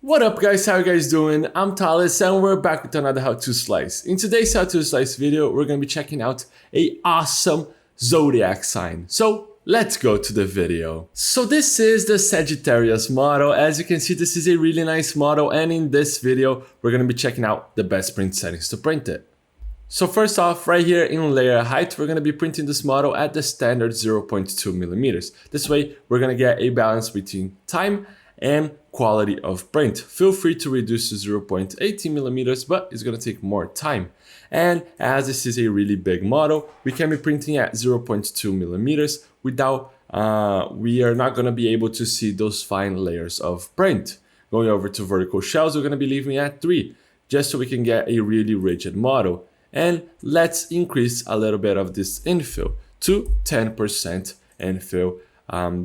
What up guys, how you guys doing? I'm Thales and we're back with another how to slice. In today's how to slice video, we're going to be checking out a awesome zodiac sign. So let's go to the video. So this is the Sagittarius model. As you can see, this is a really nice model, and in this video, we're going to be checking out the best print settings to print it. So first off, right here in layer height, we're going to be printing this model at the standard 0.2 millimeters. This way, we're going to get a balance between time and quality of print. Feel free to reduce to 0.18 millimeters, but it's going to take more time. And as this is a really big model, we can be printing at 0.2 millimeters without, we are not going to be able to see those fine layers of print. Going over to vertical shells, we're going to be leaving at 3, just so we can get a really rigid model. And let's increase a little bit of this infill to 10% infill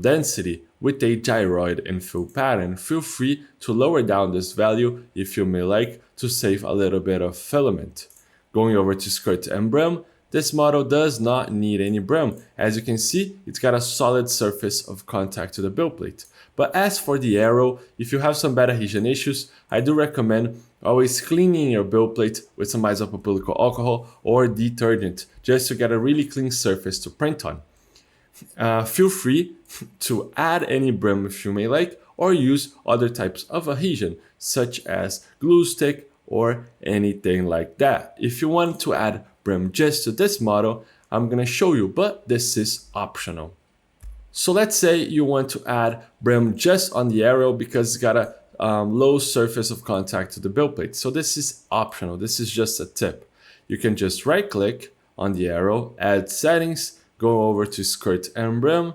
density with a gyroid infill pattern. Feel free to lower down this value if you may like to save a little bit of filament. Going over to skirt and brim, this model does not need any brim. As you can see, it's got a solid surface of contact to the build plate. But as for the arrow, if you have some bad adhesion issues, I do recommend always cleaning your build plate with some isopropylic alcohol or detergent, just to get a really clean surface to print on. Feel free to add any brim if you may like, or use other types of adhesion, such as glue stick or anything like that. If you want to add brim just to this model, I'm going to show you, but this is optional. So let's say you want to add brim just on the arrow because it's got a low surface of contact to the build plate. So this is optional. This is just a tip. You can just right click on the arrow, add settings, go over to skirt and brim,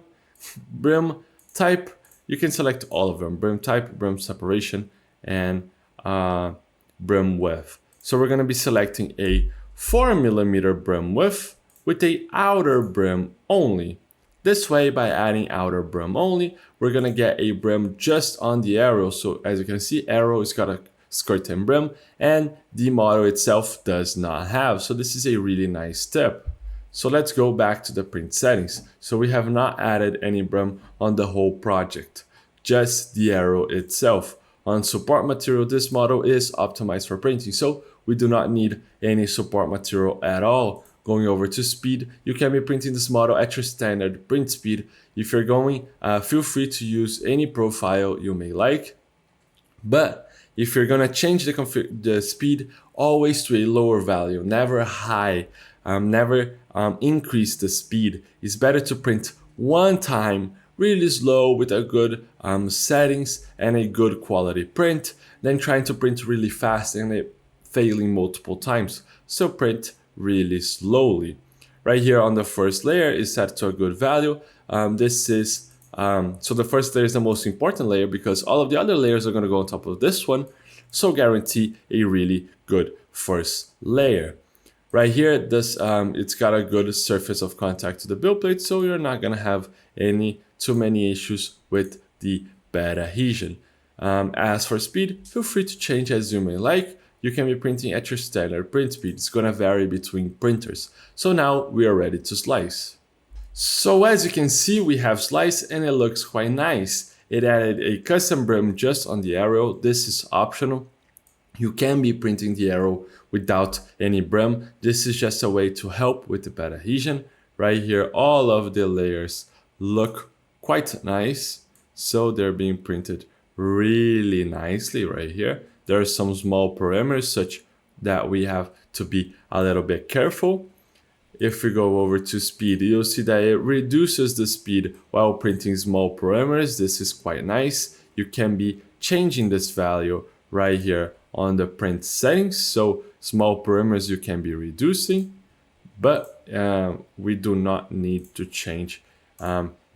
brim type. You can select all of them: brim type, brim separation, and brim width. So we're going to be selecting a 4 millimeter brim width with a outer brim only. This way, by adding outer brim only, we're going to get a brim just on the arrow. So as you can see, arrow is got a skirt and brim, and the model itself does not have. So this is a really nice tip. So let's go back to the print settings. So we have not added any brim on the whole project, just the arrow itself. On support material, this model is optimized for printing, so we do not need any support material at all. Going over to speed, you can be printing this model at your standard print speed. If you're going, feel free to use any profile you may like. But if you're gonna change the speed, always to a lower value, never high, never increase the speed. It's better to print one time really slow with a good settings and a good quality print than trying to print really fast and it failing multiple times. So print really slowly. Right here on the first layer is set to a good value. This is so the first layer is the most important layer because all of the other layers are going to go on top of this one. So guarantee a really good first layer. Right here, this it's got a good surface of contact to the build plate, so you're not going to have too many issues with the bad adhesion. As for speed, feel free to change as you may like. You can be printing at your standard print speed. It's going to vary between printers. So now we are ready to slice. So as you can see, we have sliced and it looks quite nice. It added a custom brim just on the arrow. This is optional. You can be printing the arrow without any brim. This is just a way to help with the bad adhesion. Right here, all of the layers look quite nice. So they're being printed really nicely right here. There are some small parameters such that we have to be a little bit careful. If we go over to speed, you'll see that it reduces the speed while printing small parameters. This is quite nice. You can be changing this value right here on the print settings. So small parameters you can be reducing, but we do not need to change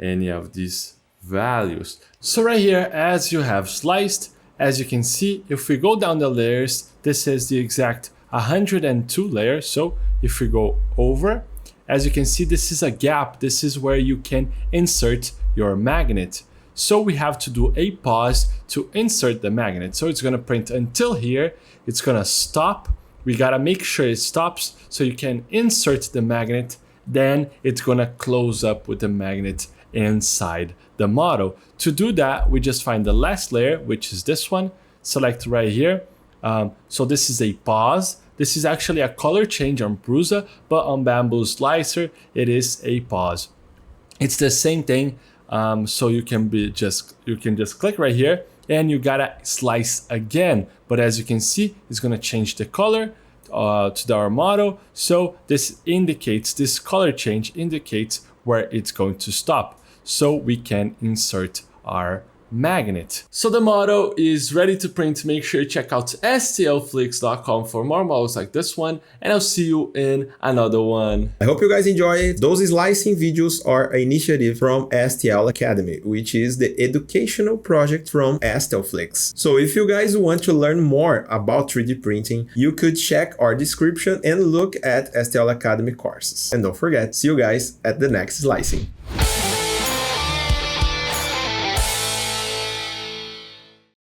any of these values. So right here, as you have sliced, as you can see, if we go down the layers, this is the exact 102 layers. So if we go over, as you can see, this is a gap. This is where you can insert your magnet. So we have to do a pause to insert the magnet. So it's gonna print until here. It's gonna stop. We gotta make sure it stops so you can insert the magnet. Then it's gonna close up with the magnet inside the model. To do that, we just find the last layer, which is this one, select right here. So this is a pause. This is actually a color change on Prusa, but on Bamboo Slicer, it is a pause. It's the same thing. So you can just click right here and you gotta slice again. But as you can see, it's gonna change the color to our model. So this color change indicates where it's going to stop. So we can insert our magnet. So the model is ready to print. Make sure you check out stlflix.com for more models like this one, and I'll see you in another one. I hope you guys enjoy it. Those slicing videos are an initiative from STL Academy, which is the educational project from STL Flix. So if you guys want to learn more about 3D printing, you could check our description and look at STL Academy courses. And don't forget, see you guys at the next slicing.